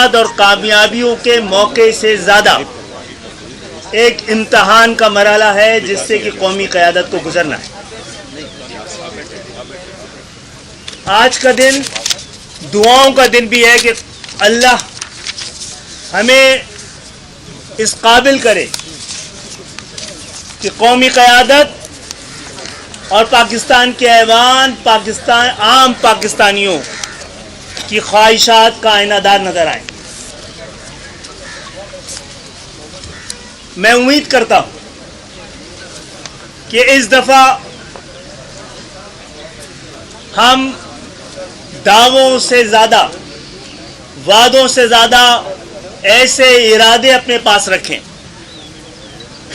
فوائد اور کامیابیوں کے موقع سے زیادہ ایک امتحان کا مرحلہ ہے جس سے کہ قومی قیادت کو گزرنا ہے۔ آج کا دن دعاؤں کا دن بھی ہے کہ اللہ ہمیں اس قابل کرے کہ قومی قیادت اور پاکستان کے ایوان عام پاکستانیوں کی خواہشات کا آئینہ دار نظر آئیں۔ میں امید کرتا ہوں کہ اس دفعہ ہم دعووں سے زیادہ، وعدوں سے زیادہ ایسے ارادے اپنے پاس رکھیں،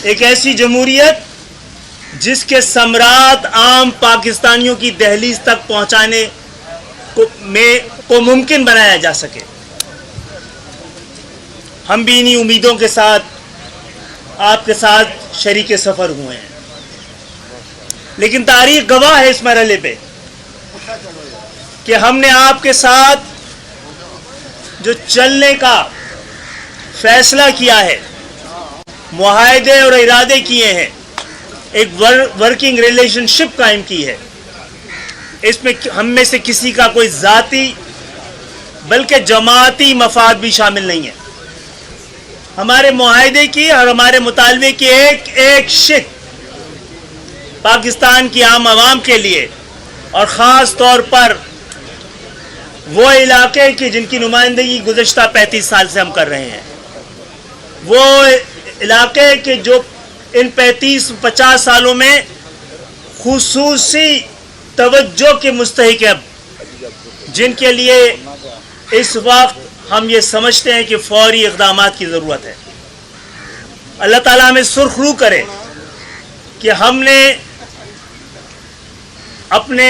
ایک ایسی جمہوریت جس کے ثمرات عام پاکستانیوں کی دہلیز تک پہنچانے کو ممکن بنایا جا سکے۔ ہم بھی انہی امیدوں کے ساتھ آپ کے ساتھ شریک سفر ہوئے ہیں، لیکن تاریخ گواہ ہے اس مرحلے پہ کہ ہم نے آپ کے ساتھ جو چلنے کا فیصلہ کیا ہے، معاہدے اور ارادے کیے ہیں، ایک ورکنگ ریلیشن شپ قائم کی ہے، اس میں ہم میں سے کسی کا کوئی ذاتی بلکہ جماعتی مفاد بھی شامل نہیں ہے۔ ہمارے معاہدے کی اور ہمارے مطالبے کی ایک ایک شق پاکستان کی عام عوام کے لیے اور خاص طور پر وہ علاقے کی جن کی نمائندگی گزشتہ 35 سال سے ہم کر رہے ہیں، وہ علاقے کے جو ان 35-50 سالوں میں خصوصی توجہ کے مستحق ہے، جن کے لیے اس وقت ہم یہ سمجھتے ہیں کہ فوری اقدامات کی ضرورت ہے۔ اللہ تعالیٰ ہمیں سرخ رو کرے کہ ہم نے اپنے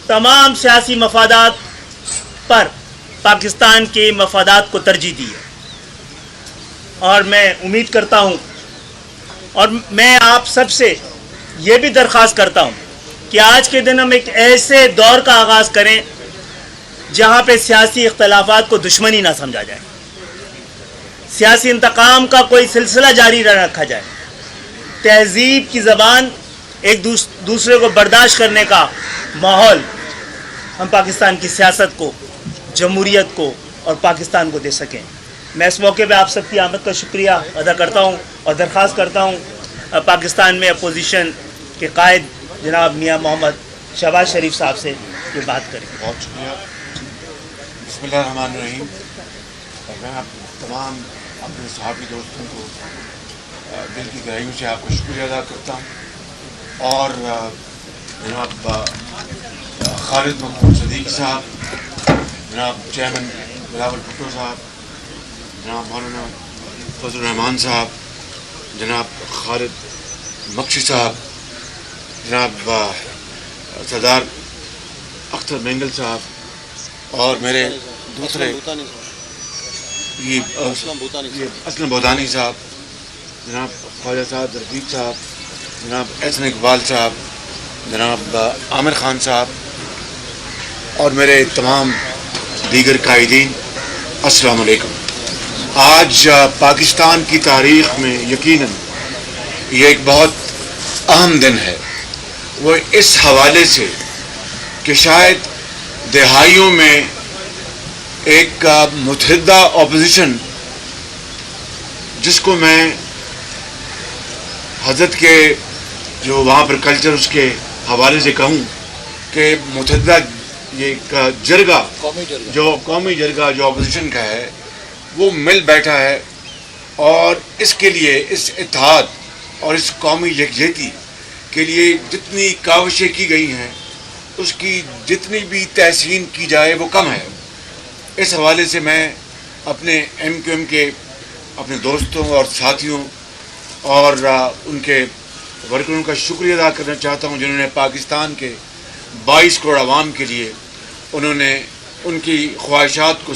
تمام سیاسی مفادات پر پاکستان کے مفادات کو ترجیح دی ہے، اور میں امید کرتا ہوں اور میں آپ سب سے یہ بھی درخواست کرتا ہوں کہ آج کے دن ہم ایک ایسے دور کا آغاز کریں جہاں پہ سیاسی اختلافات کو دشمنی نہ سمجھا جائے، سیاسی انتقام کا کوئی سلسلہ جاری نہ رکھا جائے، تہذیب کی زبان، ایک دوسرے کو برداشت کرنے کا ماحول ہم پاکستان کی سیاست کو، جمہوریت کو اور پاکستان کو دے سکیں۔ میں اس موقع پہ آپ سب کی آمد کا شکریہ ادا کرتا ہوں اور درخواست کرتا ہوں پاکستان میں اپوزیشن کے قائد جناب میاں محمد شہباز شریف صاحب سے یہ بات کریں۔ بہت شکریہ۔ بسم اللہ الرحمن الرحیم۔ میں آپ تمام اپنے صحافی دوستوں کو دل کی گہرائیوں سے آپ کو شکریہ ادا کرتا ہوں، اور جناب خالد مقبول صدیقی صاحب، جناب چیئرمین بلاول بھٹو صاحب، جناب مولانا فضل الرحمان صاحب، جناب خالد مکشی صاحب، جناب سردار اختر مینگل صاحب، اور میرے دوسرے اسلم بھوتانی صاحب، جناب خواجہ صاحب رفیق صاحب، جناب احسن اقبال صاحب، جناب عامر خان صاحب، اور میرے تمام دیگر قائدین، السلام علیکم۔ آج پاکستان کی تاریخ میں یقیناً یہ ایک بہت اہم دن ہے، وہ اس حوالے سے کہ شاید دہائیوں میں ایک متحدہ اپوزیشن، جس کو میں حضرت کے جو وہاں پر کلچر اس کے حوالے سے کہوں کہ متحدہ یہ جرگہ، جو قومی جرگہ جو اپوزیشن کا ہے، وہ مل بیٹھا ہے، اور اس کے لیے، اس اتحاد اور اس قومی یکجہتی کے لیے جتنی کاوشیں کی گئی ہیں، اس کی جتنی بھی تحسین کی جائے وہ کم ہے۔ اس حوالے سے میں اپنے ایم کیو ایم کے اپنے دوستوں اور ساتھیوں اور ان کے ورکروں کا شکریہ ادا کرنا چاہتا ہوں، جنہوں نے پاکستان کے 22 کروڑ عوام کے لیے انہوں نے ان کی خواہشات کو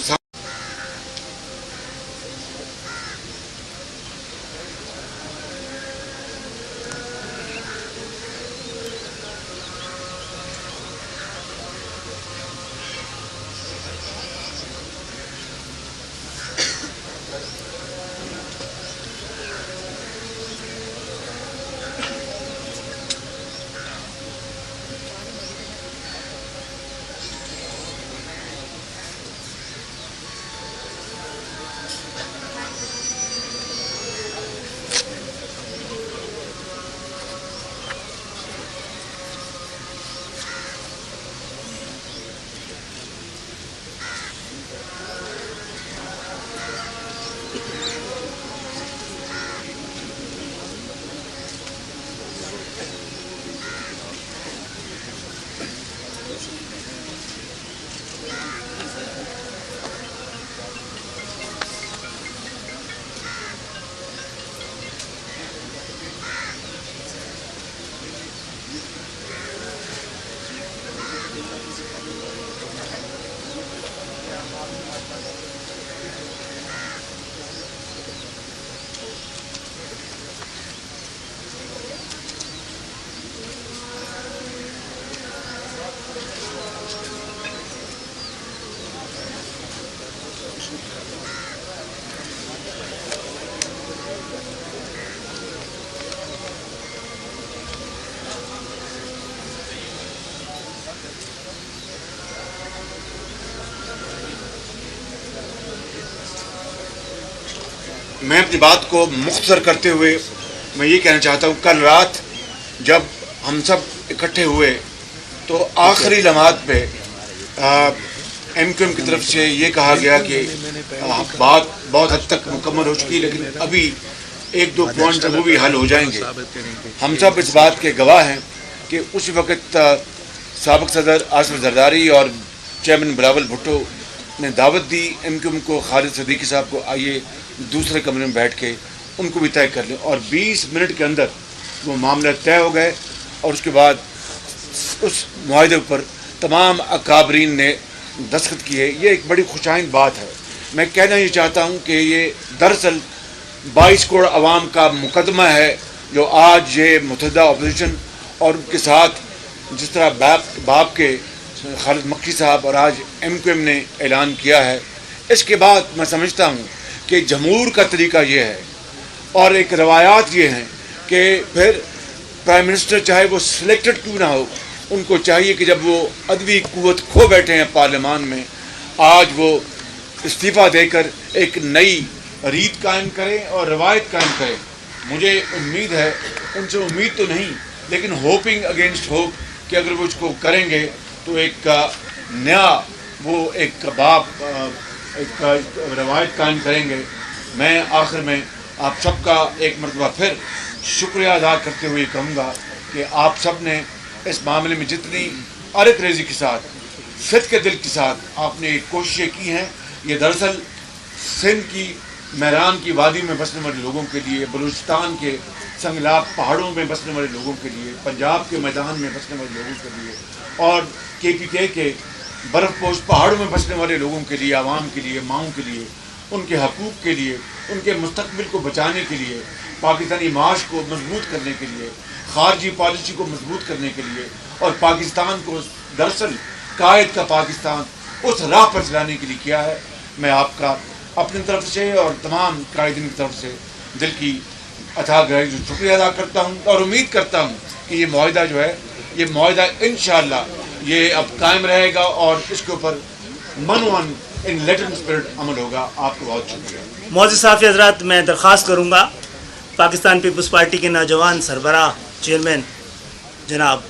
میں اپنی بات کو مختصر کرتے ہوئے میں یہ کہنا چاہتا ہوں، کل رات جب ہم سب اکٹھے ہوئے تو آخری لمحات پہ ایم کیو ایم کی طرف سے یہ کہا گیا کہ بات بہت حد تک مکمل ہو چکی، لیکن ابھی ایک دو پوائنٹ وہ بھی حل ہو جائیں گے. ہم سب اس بات کے گواہ ہیں کہ اس وقت سابق صدر آصف زرداری اور چیئرمین بلاول بھٹو نے دعوت دی ایم کیو ایم کو، خالد صدیقی صاحب کو، آئیے دوسرے کمرے میں بیٹھ کے ان کو بھی طے کر لیں، اور 20 منٹ کے اندر وہ معاملہ طے ہو گئے. اور اس کے بعد اس معاہدے پر تمام اکابرین نے دستخط کیے. یہ ایک بڑی خوشائند بات ہے. میں کہنا یہ چاہتا ہوں کہ یہ دراصل 22 کروڑ عوام کا مقدمہ ہے جو آج یہ متحدہ اپوزیشن اور ان کے ساتھ جس طرح باپ کے خالد مکی صاحب اور آج ایم کیو ایم نے اعلان کیا ہے. اس کے بعد میں سمجھتا ہوں کہ جمہور کا طریقہ یہ ہے اور ایک روایات یہ ہیں کہ پھر پرائم منسٹر چاہے وہ سلیکٹڈ کیوں نہ ہو، ان کو چاہیے کہ جب وہ عدوی قوت کھو بیٹھے ہیں پارلیمان میں، آج وہ استعفیٰ دے کر ایک نئی ریت قائم کریں اور روایت قائم کریں. مجھے امید ہے، ان سے امید تو نہیں لیکن ہوپنگ اگینسٹ ہوپ کہ اگر وہ اس کو کریں گے تو ایک نیا وہ ایک باپ ایک روایت قائم کریں گے. میں آخر میں آپ سب کا ایک مرتبہ پھر شکریہ ادا کرتے ہوئے کہوں گا کہ آپ سب نے اس معاملے میں جتنی ارق ریزی کے ساتھ، صدق کے دل کے ساتھ آپ نے کوششیں کی ہیں. یہ دراصل سندھ کی میران کی وادی میں بسنے والے لوگوں کے لیے، بلوچستان کے سنگلاخ پہاڑوں میں بسنے والے لوگوں کے لیے، پنجاب کے میدان میں بسنے والے لوگوں کے لیے اور KPK کے برف پوش پہاڑوں میں بسنے والے لوگوں کے لیے، عوام کے لیے، ماؤں کے لیے، ان کے حقوق کے لیے، ان کے مستقبل کو بچانے کے لیے، پاکستانی معاش کو مضبوط کرنے کے لیے، خارجی پالیسی کو مضبوط کرنے کے لیے اور پاکستان کو دراصل قائد کا پاکستان اس راہ پر چلانے کے لیے کیا ہے. میں آپ کا اپنی طرف سے اور تمام قائدین کی طرف سے دل کی اتھاہ گہرائی سے شکریہ ادا کرتا ہوں اور امید کرتا ہوں کہ یہ معاہدہ جو ہے، یہ معاہدہ انشاءاللہ یہ اب قائم رہے گا اور اس کے اوپر من ان لیٹر اسپرٹ عمل ہوگا. آپ کو بہت شکریہ. معزز صحافی حضرات، میں درخواست کروں گا پاکستان پیپلز پارٹی کے نوجوان سربراہ چیئرمین جناب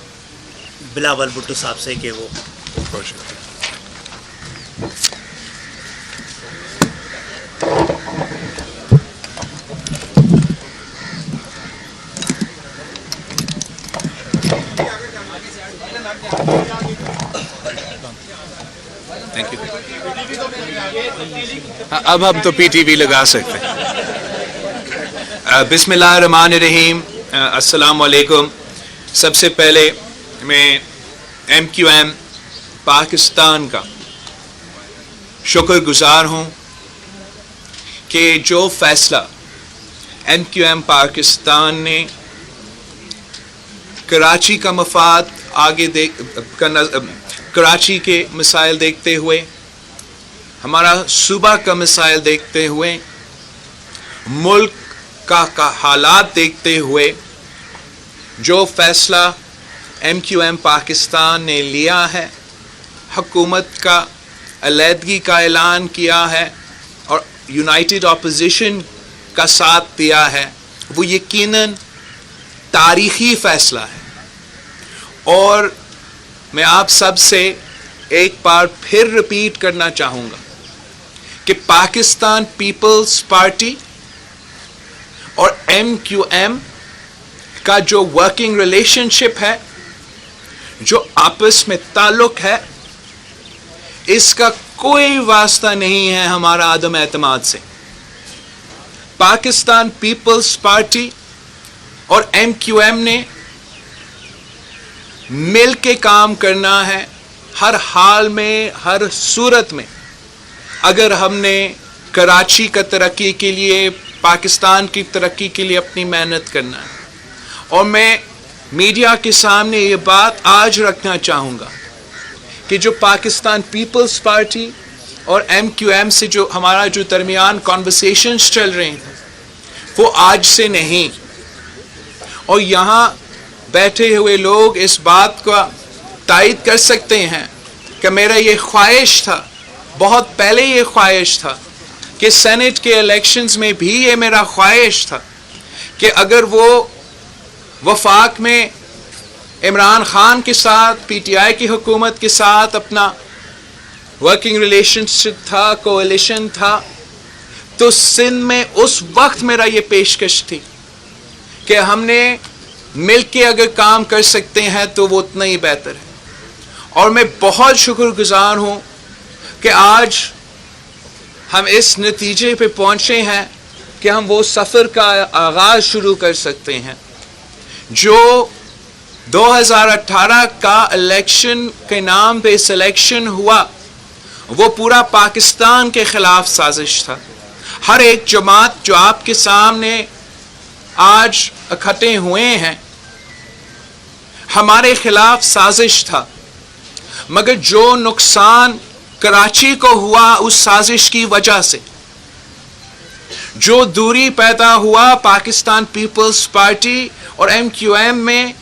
بلاول بھٹو صاحب سے کہ وہ اب ہم تو PTV لگا سکتے ہیں. بسم اللہ الرحمن الرحیم. السلام علیکم. سب سے پہلے میں MQM پاکستان کا شکر گزار ہوں کہ جو فیصلہ MQM پاکستان نے کراچی کا مفاد کراچی کے مسائل دیکھتے ہوئے، ہمارا صوبہ کا مسائل دیکھتے ہوئے، ملک کا حالات دیکھتے ہوئے جو فیصلہ MQM پاکستان نے لیا ہے، حکومت کا علیحدگی کا اعلان کیا ہے اور یونائٹڈ اپوزیشن کا ساتھ دیا ہے، وہ یقیناً تاریخی فیصلہ ہے. اور میں آپ سب سے ایک بار پھر ریپیٹ کرنا چاہوں گا کہ پاکستان پیپلز پارٹی اور MQM کا جو ورکنگ ریلیشن شپ ہے، جو آپس میں تعلق ہے، اس کا کوئی واسطہ نہیں ہے ہمارا عدم اعتماد سے. پاکستان پیپلز پارٹی اور MQM نے مل کے کام کرنا ہے ہر حال میں، ہر صورت میں. اگر ہم نے کراچی کا ترقی کے لیے، پاکستان کی ترقی کے لیے اپنی محنت کرنا ہے. اور میں میڈیا کے سامنے یہ بات آج رکھنا چاہوں گا کہ جو پاکستان پیپلز پارٹی اور MQM سے جو ہمارا جو درمیان کانورسیشنز چل رہے ہیں، وہ آج سے نہیں. اور یہاں بیٹھے ہوئے لوگ اس بات کا تائید کر سکتے ہیں کہ میرا یہ خواہش تھا، بہت پہلے یہ خواہش تھا کہ سینٹ کے الیکشنز میں بھی یہ میرا خواہش تھا کہ اگر وہ وفاق میں عمران خان کے ساتھ پی ٹی آئی کی حکومت کے ساتھ اپنا ورکنگ ریلیشن شپ تھا، کولیشن تھا، تو سندھ میں اس وقت میرا یہ پیشکش تھی کہ ہم نے مل کے اگر کام کر سکتے ہیں تو وہ اتنا ہی بہتر ہے. اور میں بہت شکر گزار ہوں کہ آج ہم اس نتیجے پہ پہنچے ہیں کہ ہم وہ سفر کا آغاز شروع کر سکتے ہیں جو 2018 کا الیکشن کے نام پہ سلیکشن ہوا. وہ پورا پاکستان کے خلاف سازش تھا. ہر ایک جماعت جو آپ کے سامنے آج اکٹھے ہوئے ہیں ہمارے خلاف سازش تھا، مگر جو نقصان کراچی کو ہوا اس سازش کی وجہ سے، جو دوری پیدا ہوا پاکستان پیپلز پارٹی اور ایم کیو ایم میں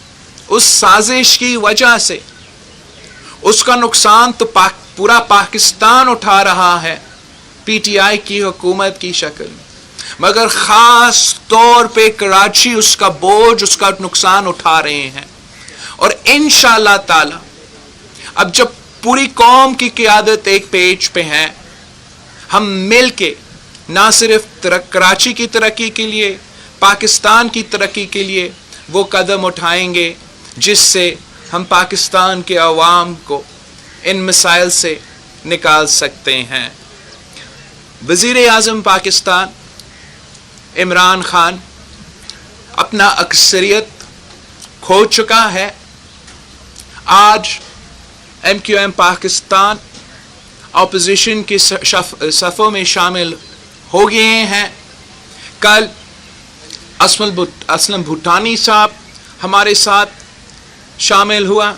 اس سازش کی وجہ سے، اس کا نقصان تو پورا پاکستان اٹھا رہا ہے پی ٹی آئی کی حکومت کی شکل میں، مگر خاص طور پہ کراچی اس کا بوجھ، اس کا نقصان اٹھا رہے ہیں. اور انشاءاللہ تعالی اب جب پوری قوم کی قیادت ایک پیج پہ ہے، ہم مل کے نہ صرف کراچی کی ترقی کے لیے، پاکستان کی ترقی کے لیے وہ قدم اٹھائیں گے جس سے ہم پاکستان کے عوام کو ان مسائل سے نکال سکتے ہیں. وزیر اعظم پاکستان عمران خان اپنا اکثریت کھو چکا ہے. آج M Q M Pakistan opposition کے صفوں میں شامل ہو گئے ہیں. کل اسلم بھوٹانی صاحب ہمارے ساتھ شامل ہوا.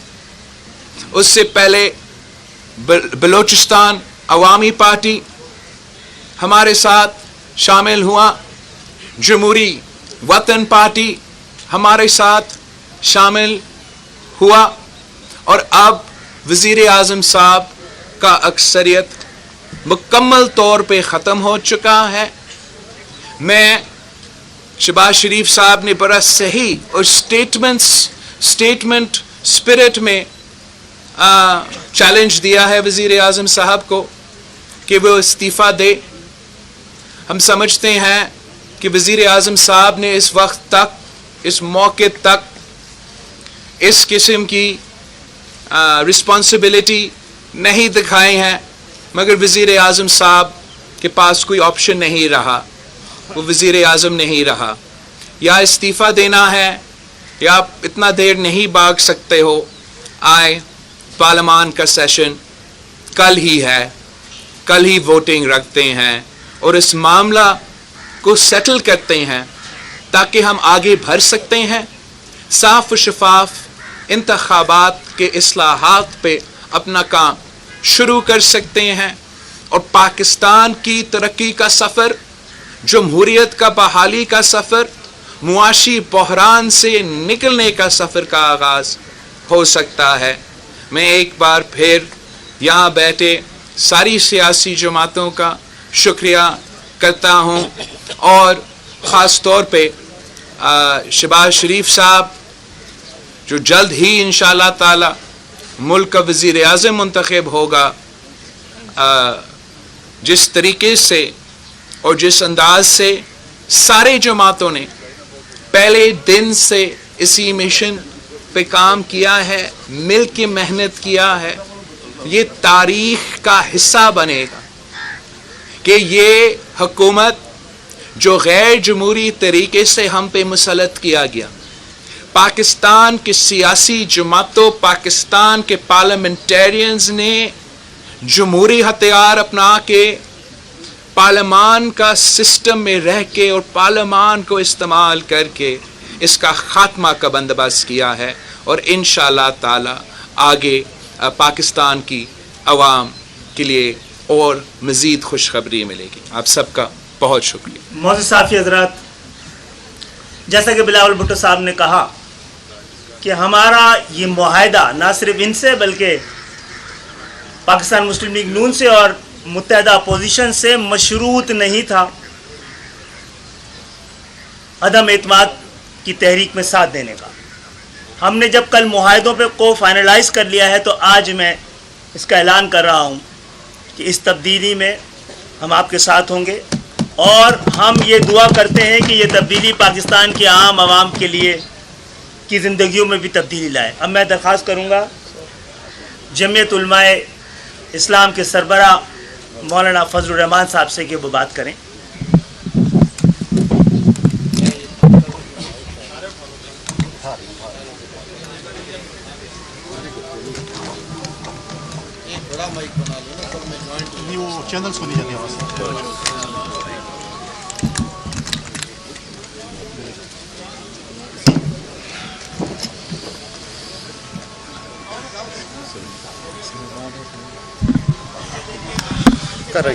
اس سے پہلے بلوچستان عوامی پارٹی ہمارے ساتھ شامل ہوا. جمہوری وطن پارٹی ہمارے ساتھ شامل ہوا. اور اب وزیر اعظم صاحب کا اکثریت مکمل طور پہ ختم ہو چکا ہے. میں شہباز شریف صاحب نے بڑا صحیح اور اسٹیٹمنٹ اسپرٹ میں چیلنج دیا ہے وزیر اعظم صاحب کو کہ وہ استعفیٰ دے. ہم سمجھتے ہیں کہ وزیر اعظم صاحب نے اس وقت تک، اس موقع تک اس قسم کی رسپانسبلٹی نہیں دکھائی ہیں، مگر وزیر اعظم صاحب کے پاس کوئی آپشن نہیں رہا. وہ وزیر اعظم نہیں رہا. یا استعفیٰ دینا ہے یا آپ اتنا دیر نہیں بھاگ سکتے ہو. آئے پارلیمان کا سیشن کل ہی ہے، کل ہی ووٹنگ رکھتے ہیں اور اس معاملہ کو سیٹل کرتے ہیں تاکہ ہم آگے بڑھ سکتے ہیں. صاف و شفاف انتخابات کے اصلاحات پہ اپنا کام شروع کر سکتے ہیں اور پاکستان کی ترقی کا سفر، جمہوریت کا بحالی کا سفر، معاشی بحران سے نکلنے کا سفر کا آغاز ہو سکتا ہے. میں ایک بار پھر یہاں بیٹھے ساری سیاسی جماعتوں کا شکریہ کرتا ہوں اور خاص طور پہ شہباز شریف صاحب جو جلد ہی انشاءاللہ تعالی ملک کا وزیر اعظم منتخب ہوگا، جس طریقے سے اور جس انداز سے سارے جماعتوں نے پہلے دن سے اسی مشن پہ کام کیا ہے، مل کے محنت کیا ہے، یہ تاریخ کا حصہ بنے گا کہ یہ حکومت جو غیر جمہوری طریقے سے ہم پہ مسلط کیا گیا، پاکستان کے سیاسی جماعتوں، پاکستان کے پارلیمنٹیرینز نے جمہوری ہتھیار اپنا کے پارلیمان کا سسٹم میں رہ کے اور پارلیمان کو استعمال کر کے اس کا خاتمہ کا بندوبست کیا ہے. اور انشاءاللہ تعالی آگے پاکستان کی عوام کے لیے اور مزید خوشخبری ملے گی. آپ سب کا بہت شکریہ. معزز صحافی حضرات، جیسا کہ بلاول بھٹو صاحب نے کہا کہ ہمارا یہ معاہدہ نہ صرف ان سے بلکہ پاکستان مسلم لیگ نون سے اور متحدہ اپوزیشن سے مشروط نہیں تھا عدم اعتماد کی تحریک میں ساتھ دینے کا. ہم نے جب کل معاہدوں پہ کو فائنلائز کر لیا ہے تو آج میں اس کا اعلان کر رہا ہوں کہ اس تبدیلی میں ہم آپ کے ساتھ ہوں گے اور ہم یہ دعا کرتے ہیں کہ یہ تبدیلی پاکستان کے عام عوام کے لیے کی زندگیوں میں بھی تبدیلی لائے. اب میں درخواست کروں گا جمعیت علماء اسلام کے سربراہ مولانا فضل الرحمان صاحب سے کہ وہ بات کریں. وہ چینلز کو نہیں جاتی آواز.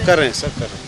کر رہے ہیں سر، کر رہے ہیں.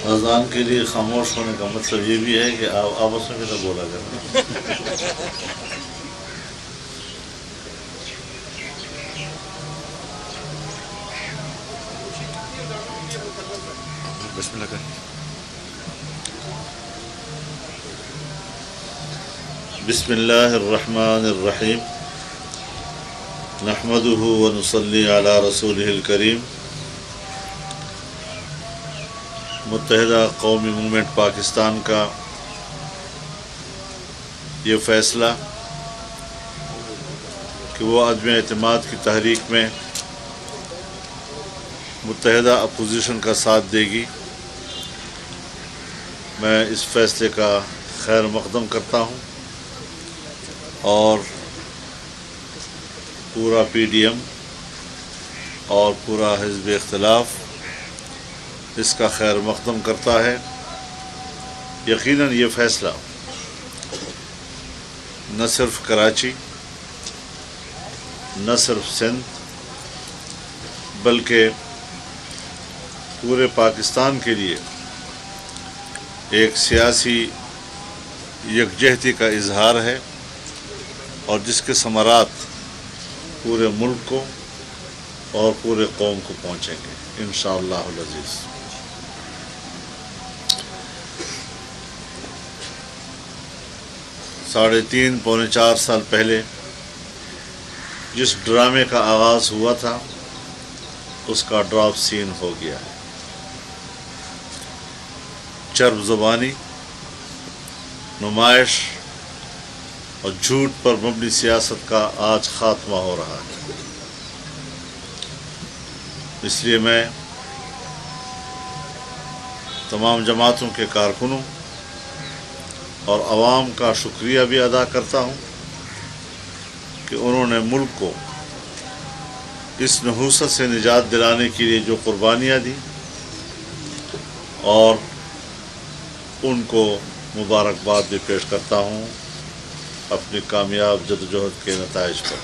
اذان کے لیے خاموش ہونے کا مطلب یہ بھی ہے کہ آپ آپس میں بھی نہ بولا کریں. بسم اللہ کریں. بسم اللہ الرحمن الرحیم نحمده ونصلی علی رسولہ الکریم. متحدہ قومی موومنٹ پاکستان کا یہ فیصلہ کہ وہ عدم اعتماد کی تحریک میں متحدہ اپوزیشن کا ساتھ دے گی، میں اس فیصلے کا خیر مقدم کرتا ہوں اور پورا پی ڈی ایم اور پورا حزب اختلاف اس کا خیر مقدم کرتا ہے. یقیناً یہ فیصلہ نہ صرف کراچی، نہ صرف سندھ، بلکہ پورے پاکستان کے لیے ایک سیاسی یکجہتی کا اظہار ہے اور جس کے ثمرات پورے ملک کو اور پورے قوم کو پہنچیں گے انشاءاللہ العزیز. 3.5 پونے 4 سال پہلے جس ڈرامے کا آغاز ہوا تھا اس کا ڈراپ سین ہو گیا ہے. چرب زبانی، نمائش اور جھوٹ پر مبنی سیاست کا آج خاتمہ ہو رہا ہے. اس لیے میں تمام جماعتوں کے کارکنوں اور عوام کا شکریہ بھی ادا کرتا ہوں کہ انہوں نے ملک کو اس نحوست سے نجات دلانے کے لیے جو قربانیاں دیں اور ان کو مبارکباد بھی پیش کرتا ہوں اپنی کامیاب جدوجہد کے نتائج پر.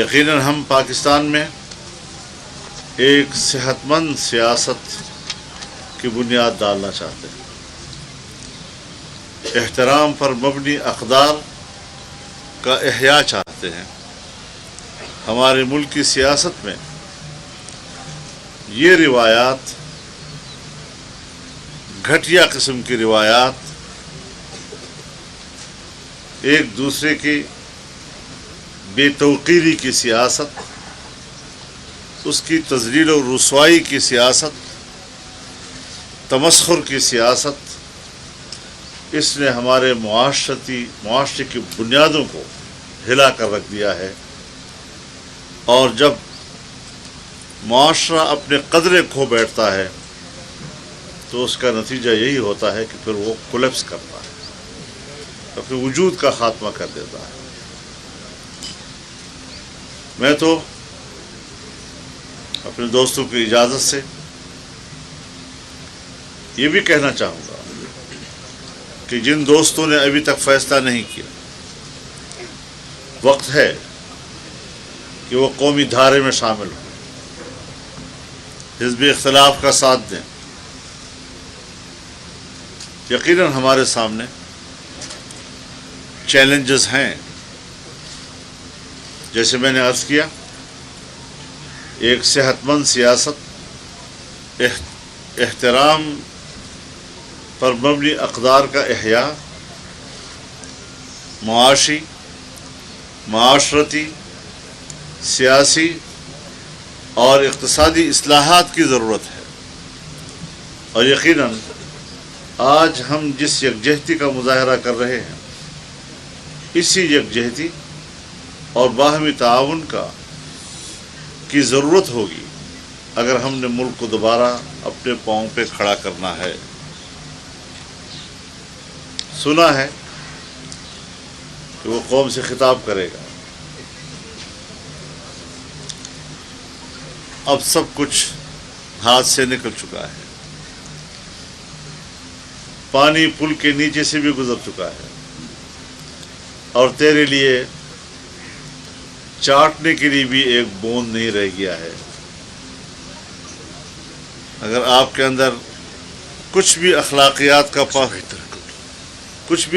یقیناً ہم پاکستان میں ایک صحت مند سیاست کی بنیاد ڈالنا چاہتے ہیں، احترام پر مبنی اقدار کا احیاء چاہتے ہیں. ہمارے ملک کی سیاست میں یہ روایات، گھٹیا قسم کی روایات، ایک دوسرے کی بے توقیری کی سیاست، اس کی تذلیل و رسوائی کی سیاست تمسخر کی سیاست، اس نے ہمارے معاشرے کی بنیادوں کو ہلا کر رکھ دیا ہے، اور جب معاشرہ اپنے قدرے کھو بیٹھتا ہے تو اس کا نتیجہ یہی ہوتا ہے کہ پھر وہ کولیپس کرتا ہے، اپنے وجود کا خاتمہ کر دیتا ہے۔ میں تو اپنے دوستوں کی اجازت سے یہ بھی کہنا چاہوں گا کہ جن دوستوں نے ابھی تک فیصلہ نہیں کیا، وقت ہے کہ وہ قومی دھارے میں شامل ہوں، حزب اختلاف کا ساتھ دیں۔ یقیناً ہمارے سامنے چیلنجز ہیں، جیسے میں نے عرض کیا، ایک صحت مند سیاست، احترام پر مبنی اقدار کا احیاء، معاشرتی، سیاسی اور اقتصادی اصلاحات کی ضرورت ہے۔ اور یقیناً آج ہم جس یکجہتی کا مظاہرہ کر رہے ہیں، اسی یکجہتی اور باہمی تعاون کی ضرورت ہوگی اگر ہم نے ملک کو دوبارہ اپنے پاؤں پہ کھڑا کرنا ہے۔ سنا ہے کہ وہ قوم سے خطاب کرے گا۔ اب سب کچھ ہاتھ سے نکل چکا ہے، پانی پل کے نیچے سے بھی گزر چکا ہے، اور تیرے لیے چاٹنے کے لیے بھی ایک بوند نہیں رہ گیا ہے۔ اگر آپ کے اندر کچھ بھی اخلاقیات کچھ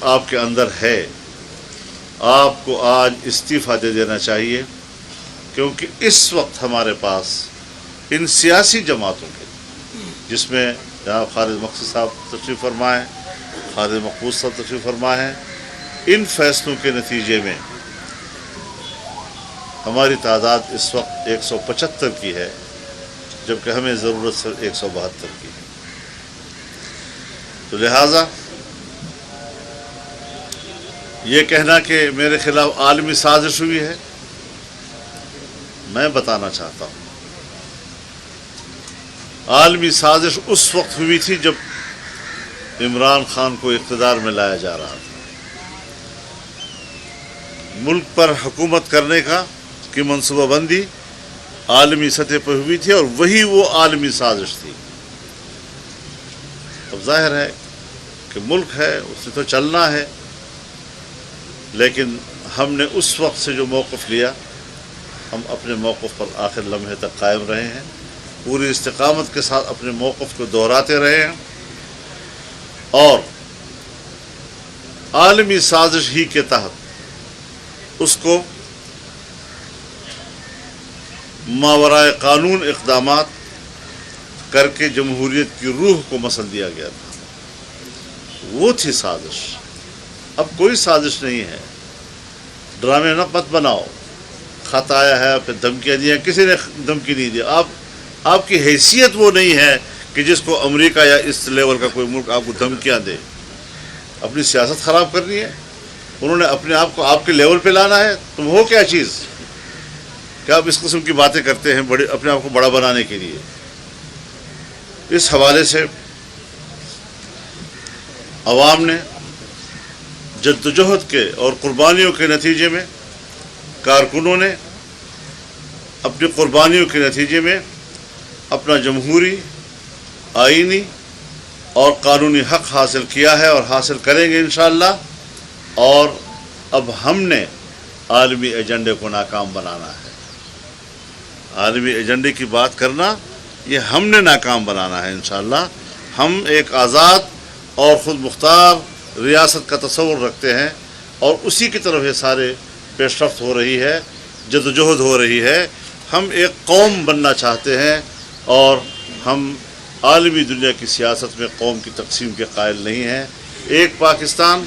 آپ کے اندر ہے، آپ کو آج استعفیٰ دے دینا چاہیے، کیونکہ اس وقت ہمارے پاس ان سیاسی جماعتوں کے، جس میں جناب خالد مقصد صاحب تشریف فرما ہے، خالد محفوظ صاحب تشریف فرما ہے، ان فیصلوں کے نتیجے میں ہماری تعداد اس وقت 175 کی ہے، جبکہ ہمیں ضرورت صرف 172 کی ہے۔ تو لہٰذا یہ کہنا کہ میرے خلاف عالمی سازش ہوئی ہے، میں بتانا چاہتا ہوں عالمی سازش اس وقت ہوئی تھی جب عمران خان کو اقتدار میں لایا جا رہا تھا۔ ملک پر حکومت کرنے کی منصوبہ بندی عالمی سطح پر ہوئی تھی، اور وہی وہ عالمی سازش تھی۔ اب ظاہر ہے کہ ملک ہے، اس سے تو چلنا ہے، لیکن ہم نے اس وقت سے جو موقف لیا، ہم اپنے موقف پر آخر لمحے تک قائم رہے ہیں، پوری استقامت کے ساتھ اپنے موقف کو دہراتے رہے ہیں، اور عالمی سازش ہی کے تحت اس کو ماورائے قانون اقدامات کر کے جمہوریت کی روح کو مسل دیا گیا تھا۔ وہ تھی سازش، اب کوئی سازش نہیں ہے۔ ڈرامے نہ مت بناؤ، خط آیا ہے، پھر دھمکیاں دیا، کسی نے دھمکی نہیں دی۔ آپ کی حیثیت وہ نہیں ہے کہ جس کو امریکہ یا اس لیول کا کوئی ملک آپ کو دھمکیاں دے۔ اپنی سیاست خراب کرنی ہے، انہوں نے اپنے آپ کو آپ کے لیول پہ لانا ہے، تم ہو کیا چیز کہ آپ اس قسم کی باتیں کرتے ہیں اپنے آپ کو بڑا بنانے کے لیے۔ اس حوالے سے عوام نے جدوجہد کے اور قربانیوں کے نتیجے میں، کارکنوں نے اپنی قربانیوں کے نتیجے میں اپنا جمہوری، آئینی اور قانونی حق حاصل کیا ہے، اور حاصل کریں گے انشاءاللہ۔ اور اب ہم نے عالمی ایجنڈے کو ناکام بنانا ہے۔ عالمی ایجنڈے کی بات کرنا، یہ ہم نے ناکام بنانا ہے انشاءاللہ۔ ہم ایک آزاد اور خود مختار ریاست کا تصور رکھتے ہیں، اور اسی کی طرف یہ سارے پیش رفت ہو رہی ہے، جدوجہد ہو رہی ہے۔ ہم ایک قوم بننا چاہتے ہیں، اور ہم عالمی دنیا کی سیاست میں قوم کی تقسیم کے قائل نہیں ہیں۔ ایک پاکستان،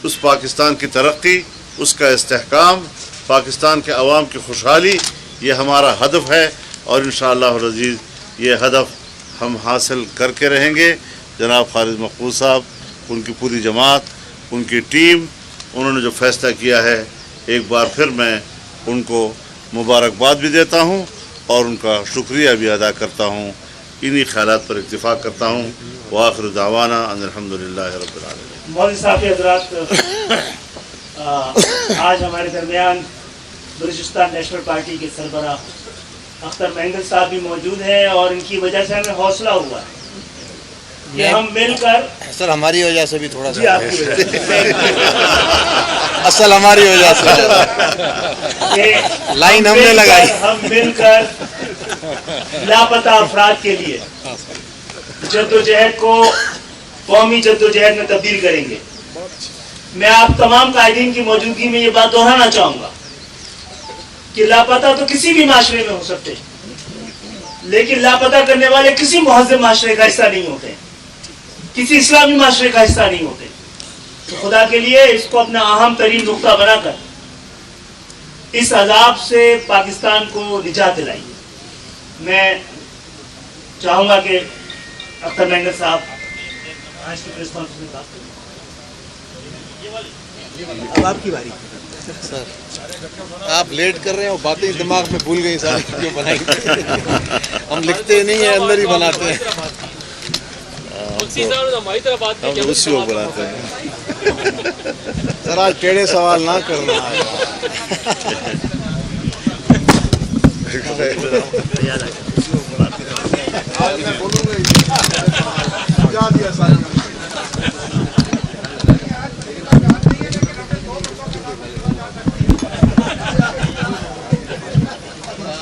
اس پاکستان کی ترقی، اس کا استحکام، پاکستان کے عوام کی خوشحالی، یہ ہمارا ہدف ہے، اور انشاءاللہ العزیز یہ ہدف ہم حاصل کر کے رہیں گے. جناب خالد مقبول صاحب، ان کی پوری جماعت، ان کی ٹیم، انہوں نے جو فیصلہ کیا ہے، ایک بار پھر میں ان کو مبارکباد بھی دیتا ہوں اور ان کا شکریہ بھی ادا کرتا ہوں. انہی خیالات پر اتفاق کرتا ہوں. وآخر دعوانا ان الحمدللہ رب العالمین. مولوی صاحب کے حضرات، آج ہمارے درمیان بلوچستان نیشنل پارٹی کے سربراہ اختر مینگل صاحب بھی موجود ہیں، اور ان کی وجہ سے ہمیں حوصلہ ہوا ہے کہ ہم مل کر. سر ہماری وجہ سے بھی تھوڑا جی آپ کی وجہ سے اصل ہماری وجہ سے کہ لائن ہم نے لگائی. ہم مل کر لاپتہ افراد کے لیے جدوجہد کو قومی جدوجہد میں تبدیل کریں گے. میں آپ تمام قائدین کی موجودگی میں یہ بات دہرانا چاہوں گا کہ لاپتہ تو کسی بھی معاشرے میں ہو سکتے، لیکن لاپتہ کرنے والے کسی مہذب معاشرے کا حصہ نہیں ہوتے، کسی اسلامی معاشرے کا حصہ نہیں ہوتے. تو خدا کے لیے اس کو اپنا اہم ترین نقطہ بنا کر اس عذاب سے پاکستان کو نجات دلائیے. میں چاہوں گا کہ اختر مینگل صاحب آج کی پریس کانفرنس میں بات کریں. اب آپ کی باری. سر آپ لیٹ کر رہے ہیں اور باتیں دماغ میں بھول گئی ساری جو بنائی. ہم لکھتے نہیں ہیں، اندر ہی بناتے ہیں. ہم اسی کو بناتے ہیں. سر آج ٹیڑھے سوال نہ کرنا.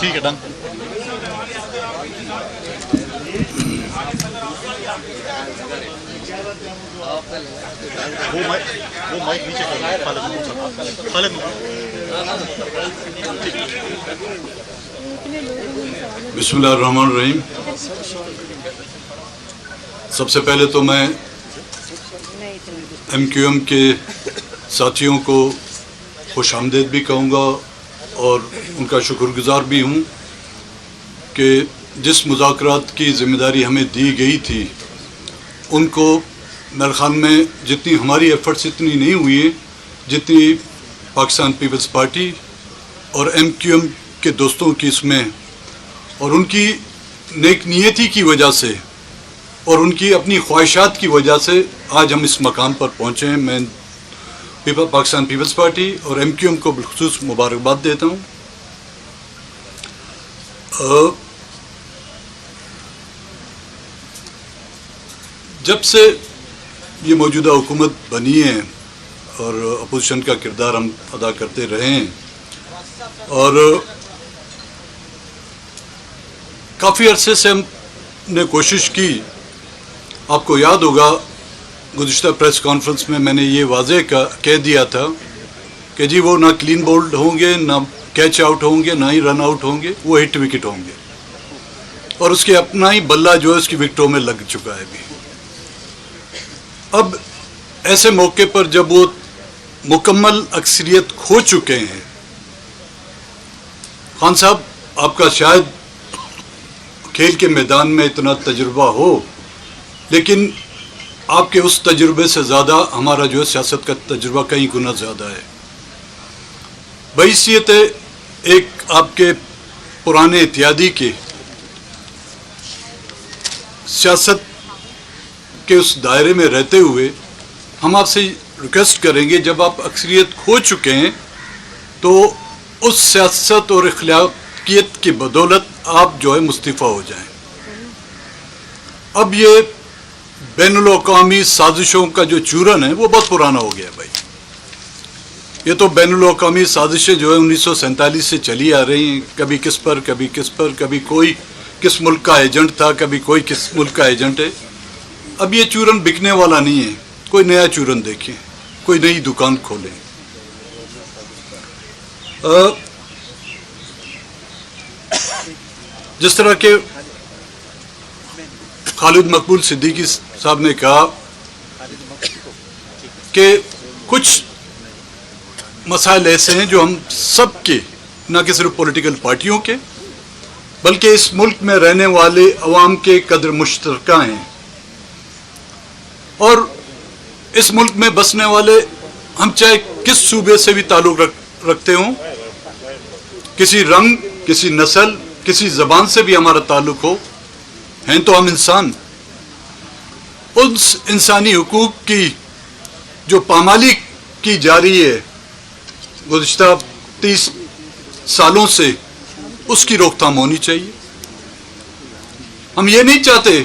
ٹھیک ہے ڈن. وہ مائک نیچے خالد. بسم اللہ الرحمن الرحیم. سب سے پہلے تو میں ایم کیو ایم کے ساتھیوں کو خوش آمدید بھی کہوں گا اور ان کا شکر گزار بھی ہوں کہ جس مذاکرات کی ذمہ داری ہمیں دی گئی تھی ان کو میرے خیال میں جتنی ہماری ایفرٹس اتنی نہیں ہوئی ہیں جتنی پاکستان پیپلز پارٹی اور ایم کیو ایم کے دوستوں کی اس میں، اور ان کی نیک نیتی کی وجہ سے اور ان کی اپنی خواہشات کی وجہ سے آج ہم اس مقام پر پہنچے ہیں. میں پاکستان پیپلز پارٹی اور ایم کیو ایم کو بالخصوص مبارکباد دیتا ہوں. جب سے یہ موجودہ حکومت بنی ہے اور اپوزیشن کا کردار ہم ادا کرتے رہے ہیں اور کافی عرصے سے ہم نے کوشش کی. آپ کو یاد ہوگا گزشتہ پریس کانفرنس میں نے یہ واضح کہہ دیا تھا کہ جی وہ نہ کلین بولڈ ہوں گے، نہ کیچ آؤٹ ہوں گے، نہ ہی رن آؤٹ ہوں گے، وہ ہٹ وکٹ ہوں گے. اور اس کے اپنا ہی بلہ جو ہے اس کی وکٹوں میں لگ چکا ہے بھی. اب ایسے موقع پر جب وہ مکمل اکثریت کھو چکے ہیں، خان صاحب آپ کا شاید کھیل کے میدان میں اتنا تجربہ ہو، لیکن آپ کے اس تجربے سے زیادہ ہمارا جو ہے سیاست کا تجربہ کئی گنا زیادہ ہے. بحیثیت ایک آپ کے پرانے اتحادی کے سیاست کے اس دائرے میں رہتے ہوئے ہم آپ سے ریکویسٹ کریں گے جب آپ اکثریت کھو چکے ہیں تو اس سیاست اور اخلاقیت کی بدولت آپ جو ہے مستعفی ہو جائیں. اب یہ بین الاقوامی سازشوں کا جو چورن ہے وہ بہت پرانا ہو گیا بھائی. یہ تو بین الاقوامی سازشیں جو ہے 1947 سے چلی آ رہی ہیں، کبھی کس پر کبھی کس پر، کبھی کوئی کس ملک کا ایجنٹ تھا، کبھی کوئی کس ملک کا ایجنٹ ہے. اب یہ چورن بکنے والا نہیں ہے. کوئی نیا چورن دیکھیں، کوئی نئی دکان کھولیں. جس طرح کہ خالد مقبول صدیقی صاحب نے کہا کہ کچھ مسائل ایسے ہیں جو ہم سب کے، نہ کہ صرف پولیٹیکل پارٹیوں کے بلکہ اس ملک میں رہنے والے عوام کے قدر مشترکہ ہیں، اور اس ملک میں بسنے والے ہم چاہے کس صوبے سے بھی تعلق رکھتے ہوں، کسی رنگ، کسی نسل، کسی زبان سے بھی ہمارا تعلق ہو، ہیں تو ہم انسان۔ اس انسانی حقوق کی جو پامالی کی جا رہی ہے گزشتہ 30 سالوں سے، اس کی روک تھام ہونی چاہیے۔ ہم یہ نہیں چاہتے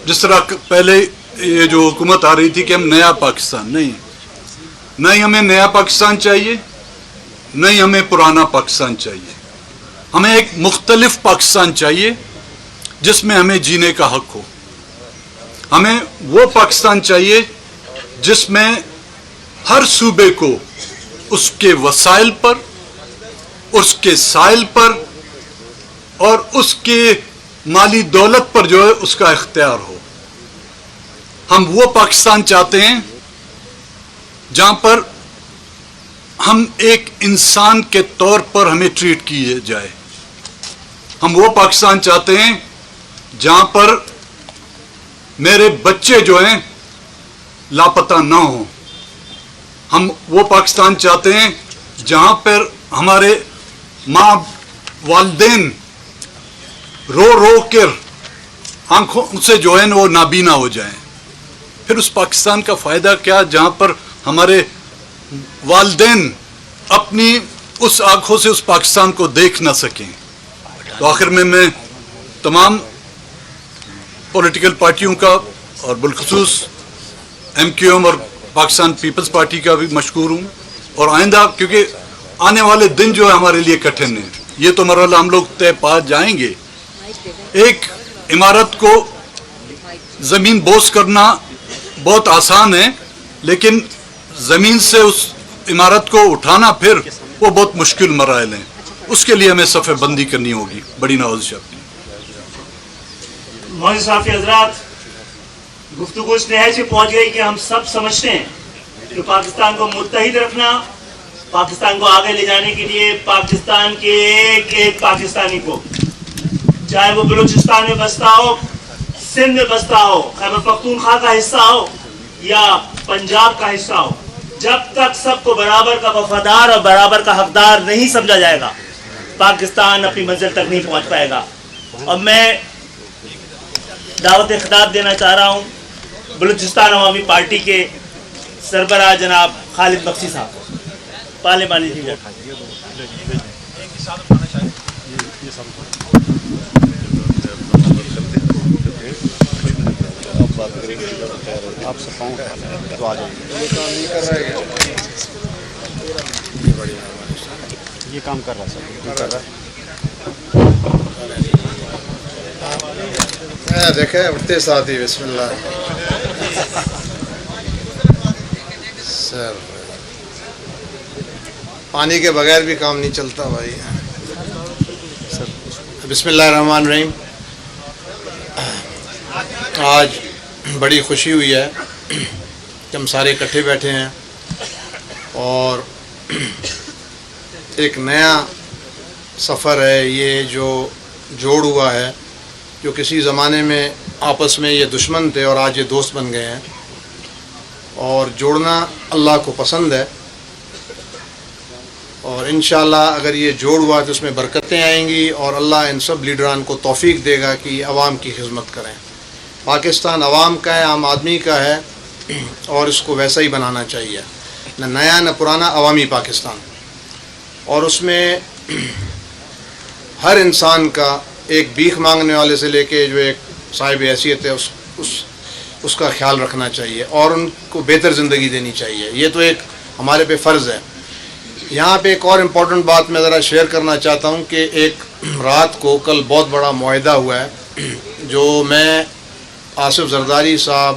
جس طرح پہلے یہ جو حکومت آ رہی تھی کہ ہم نیا پاکستان، نہیں، نہ ہی ہمیں نیا پاکستان چاہیے، نہ ہی ہمیں پرانا پاکستان چاہیے۔ ہمیں ایک مختلف پاکستان چاہیے جس میں ہمیں جینے کا حق ہو۔ ہمیں وہ پاکستان چاہیے جس میں ہر صوبے کو اس کے وسائل پر، اس کے سائل پر اور اس کے مالی دولت پر جو ہے اس کا اختیار ہو۔ ہم وہ پاکستان چاہتے ہیں جہاں پر ہم ایک انسان کے طور پر ہمیں ٹریٹ کیے جائے۔ ہم وہ پاکستان چاہتے ہیں جہاں پر میرے بچے جو ہیں لاپتہ نہ ہوں۔ ہم وہ پاکستان چاہتے ہیں جہاں پر ہمارے ماں والدین رو رو کر آنکھوں سے جو ہے وہ نابینا ہو جائیں۔ پھر اس پاکستان کا فائدہ کیا جہاں پر ہمارے والدین اپنی اس آنکھوں سے اس پاکستان کو دیکھ نہ سکیں۔ تو آخر میں تمام پولیٹیکل پارٹیوں کا اور بالخصوص MQM اور پاکستان پیپلز پارٹی کا بھی مشکور ہوں، اور آئندہ کیونکہ آنے والے دن جو ہے ہمارے لیے کٹھن ہیں، یہ تو مرحلہ ہم لوگ طے پا جائیں گے۔ ایک عمارت کو زمین بوس کرنا بہت آسان ہے، لیکن زمین سے اس عمارت کو اٹھانا پھر وہ بہت مشکل مراحل ہیں۔ اس کے لیے ہمیں صفحہ بندی کرنی ہوگی۔ بڑی نوازش اپنی معزز صحافی حضرات، گفتگو اس نہج پہ پہنچ گئی کہ ہم سب سمجھتے ہیں کہ پاکستان کو متحد رکھنا، پاکستان کو آگے لے جانے کے لیے پاکستان کے ایک ایک پاکستانی کو، چاہے وہ بلوچستان میں بستا ہو، سندھ میں بستا ہو، خیبر پختونخوا کا حصہ ہو یا پنجاب کا حصہ ہو، جب تک سب کو برابر کا وفادار اور برابر کا حقدار نہیں سمجھا جائے گا، پاکستان اپنی منزل تک نہیں پہنچ پائے گا۔ اور میں دعوت خطاب دینا چاہ رہا ہوں بلوچستان عوامی پارٹی کے سربراہ جناب خالد بخشی صاحب کو۔ پارلیمانی لیڈر آپ سے پاؤں تو آ جائیے، یہ کام کر رہا ہے سر، کر رہا ہے دیکھیں اٹھتے ساتھی بسم اللہ سر، پانی کے بغیر بھی کام نہیں چلتا بھائی۔ بسم اللہ الرحمن الرحیم۔ آج بڑی خوشی ہوئی ہے کہ ہم سارے اکٹھے بیٹھے ہیں اور ایک نیا سفر ہے یہ جو جوڑ ہوا ہے، جو کسی زمانے میں آپس میں یہ دشمن تھے اور آج یہ دوست بن گئے ہیں، اور جوڑنا اللہ کو پسند ہے، اور انشاءاللہ اگر یہ جوڑ ہوا تو اس میں برکتیں آئیں گی اور اللہ ان سب لیڈران کو توفیق دے گا کہ عوام کی خدمت کریں۔ پاکستان عوام کا ہے، عام آدمی کا ہے، اور اس کو ویسا ہی بنانا چاہیے، نہ نیا نہ پرانا، عوامی پاکستان۔ اور اس میں ہر انسان کا، ایک بھیک مانگنے والے سے لے کے جو ایک صاحب حیثیت ہے اس کا خیال رکھنا چاہیے اور ان کو بہتر زندگی دینی چاہیے۔ یہ تو ایک ہمارے پہ فرض ہے۔ یہاں پہ ایک اور امپورٹنٹ بات میں ذرا شیئر کرنا چاہتا ہوں کہ ایک رات کو کل بہت بڑا معاہدہ ہوا ہے جو میں آصف زرداری صاحب،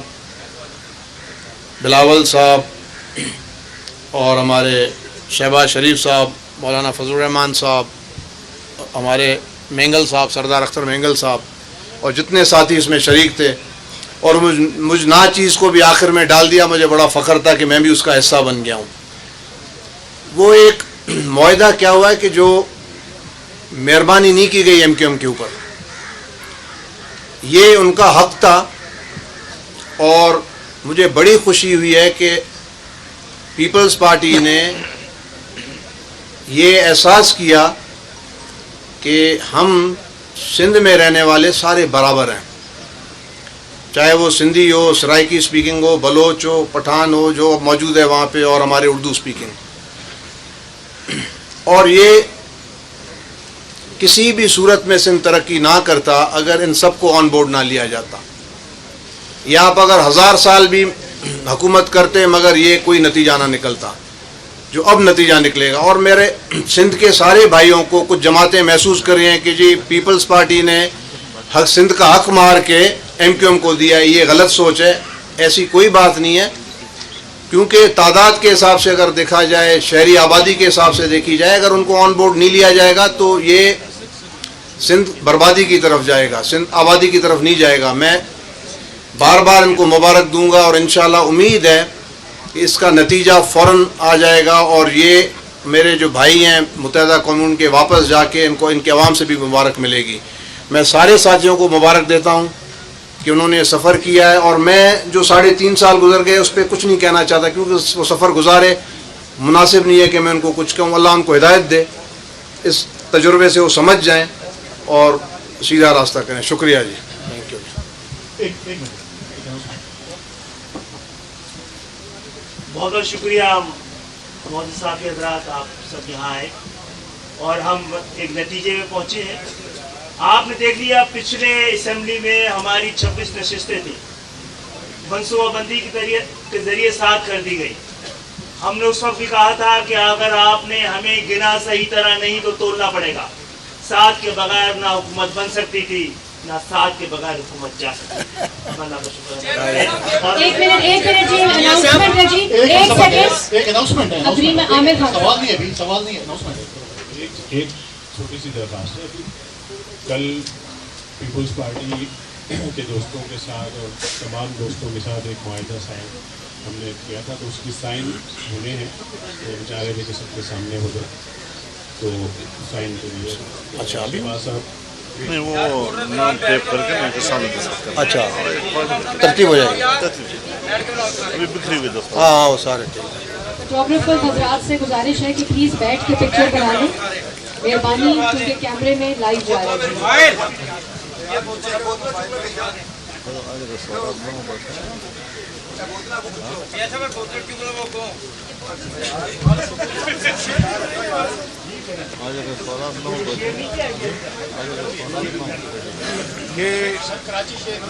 بلاول صاحب اور ہمارے شہباز شریف صاحب، مولانا فضل الرحمان صاحب، ہمارے مینگل صاحب، سردار اختر مینگل صاحب اور جتنے ساتھی اس میں شریک تھے، اور مجھ نا چیز کو بھی آخر میں ڈال دیا، مجھے بڑا فخر تھا کہ میں بھی اس کا حصہ بن گیا ہوں۔ وہ ایک معاہدہ کیا ہوا ہے کہ جو مہربانی نہیں کی گئی MQM کے اوپر. یہ ان کا حق تھا اور مجھے بڑی خوشی ہوئی ہے کہ پیپلز پارٹی نے یہ احساس کیا کہ ہم سندھ میں رہنے والے سارے برابر ہیں، چاہے وہ سندھی ہو، سرائکی سپیکنگ ہو، بلوچ ہو، پٹھان ہو جو موجود ہے وہاں پہ، اور ہمارے اردو سپیکنگ. اور یہ کسی بھی صورت میں سندھ ترقی نہ کرتا اگر ان سب کو آن بورڈ نہ لیا جاتا. یا آپ اگر 1000 سال بھی حکومت کرتے مگر یہ کوئی نتیجہ نہ نکلتا جو اب نتیجہ نکلے گا. اور میرے سندھ کے سارے بھائیوں کو کچھ جماعتیں محسوس کر رہی ہیں کہ جی پیپلز پارٹی نے سندھ کا حق مار کے MQM کو دیا ہے، یہ غلط سوچ ہے. ایسی کوئی بات نہیں ہے، کیونکہ تعداد کے حساب سے اگر دیکھا جائے، شہری آبادی کے حساب سے دیکھی جائے، اگر ان کو آن بورڈ نہیں لیا جائے گا تو یہ سندھ بربادی کی طرف جائے گا، سندھ آبادی کی طرف نہیں جائے گا. میں بار بار ان کو مبارک دوں گا اور انشاءاللہ امید ہے کہ اس کا نتیجہ فوراً آ جائے گا. اور یہ میرے جو بھائی ہیں متحدہ قوم کے واپس جا کے ان کے عوام سے بھی مبارک ملے گی. میں سارے ساتھیوں کو مبارک دیتا ہوں کہ انہوں نے سفر کیا ہے، اور میں جو 3.5 سال گزر گئے اس پہ کچھ نہیں کہنا چاہتا، کیونکہ وہ سفر گزارے، مناسب نہیں ہے کہ میں ان کو کچھ کہوں. اللہ ان کو ہدایت دے، اس تجربے سے وہ سمجھ جائیں اور سیدھا راستہ کریں. شکریہ جی. Thank you. بہت بہت شکریہ مودی صاحب کے حضرات، آپ سب یہاں آئے اور ہم ایک نتیجے میں پہنچے ہیں. آپ نے دیکھ لیا پچھلے اسمبلی میں ہماری 26 نشستیں تھیں، منصوبہ بندی کے ذریعے 7 کر دی گئی. ہم نے اس وقت بھی کہا تھا کہ اگر آپ نے ہمیں گنا صحیح طرح نہیں تو تولنا پڑے گا. 7 کے بغیر نہ حکومت بن سکتی تھی، نہ 7 کے بغیر حکومت جا سکتی تھی. اللہ کا شکر ہے. ایک منٹ جی، اناؤنسمنٹ ہے جی، ایک سیکنڈ. ایک اناؤنسمنٹ ہے. ابھی میں عامر خان سوال نہیں ہے، ابھی سوال نہیں ہے، اناؤنسمنٹ ہے. ایک چھوٹی سی درخواست ہے. کل پیپلز پارٹی کے دوستوں کے ساتھ اور تمام دوستوں کے ساتھ ایک معاہدہ سائن ہم نے کیا تھا، تو اس کی سائن ہونے ہیں تو بیچارے بھی سب کے سامنے ہو جائے تو سائن کے لیے. اچھا ابھی صاحب نہیں وہ نام ٹیپ کر کے میں کے سامنے دے سکتا ہوں. اچھا ترتیب ہو جائے گی. ابھی بکھری ہوئی دفتر. ہاں وہ سارے ٹھیک. فوٹوگرافر حضرات سے گزارش ہے کہ پلیز بیٹھ کے پکچر بنا لیں، مہربانی، کیونکہ کیمرے میں لائیو جا رہا ہے.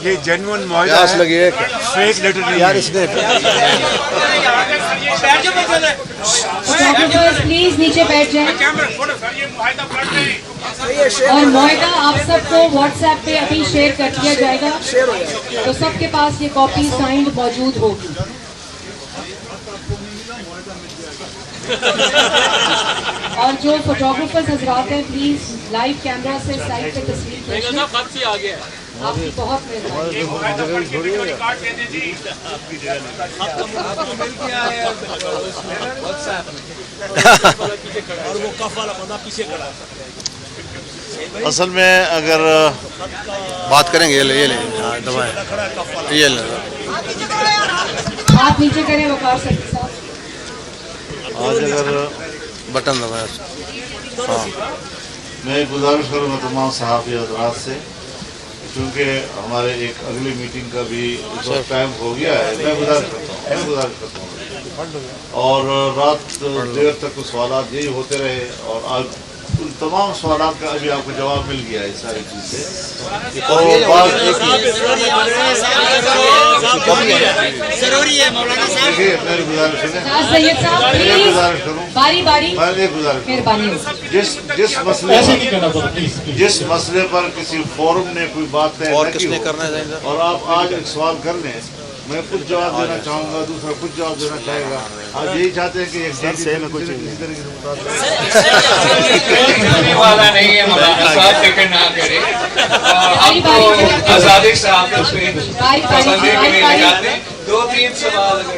یہ جینوئن معاہدہ ہے، فیک لیٹر نہیں ہے. فوٹوگرافرز پلیز نیچے بیٹھ جائیں. اور معاہدہ آپ سب کو واٹس ایپ پہ ابھی شیئر کر دیا جائے گا، تو سب کے پاس یہ کاپی سائنڈ موجود ہوگی. اور جو فوٹوگرافرز حضرات ہیں پلیز لائیو کیمرہ سے سائڈ پہ تصویر کھینچیں. آپ کی بہت مہربانی. اصل میں اگر بات کریں گے، یہ لے دبائیں، یہ لے. ہاتھ نیچے کریں وقار سر صاحب. آج اگر بٹن دبائیں. ہاں میں گزارش کروں گا تمام صحافی حضرات سے، کیونکہ ہمارے ایک اگلی میٹنگ کا بھی ٹائم ہو گیا ہے. میں گزارش کرتا ہوں اور رات دیر تک سوالات یہی ہوتے رہے، اور آج ان تمام سوالات کا ابھی آپ کو جواب مل گیا ہے اس ساری چیز سے. ضروری ہے مولانا صاحب. دیکھیے میری گزارش سنیں، سید صاحب میں پلیز گزارش کروں، باری باری میں ایک گزارش مہربانی. جس مسئلے پر کسی فورم نے کوئی بات طے اور نہ کس کی نے ہو، کرنا ہے اور آپ آج ایک سوال کر لیں، میں کچھ جواب دینا چاہوں گا، دوسرا کچھ جواب دینا چاہے گا. آپ یہی چاہتے ہیں کہ ایک کسی طرح کی والا نہیں ہے مولانا صاحب، فکر نہ کریں. ہم تو آزادی سے آپ کو پابندی کے لیے لگاتے ہیں. 2-3 سوال اگر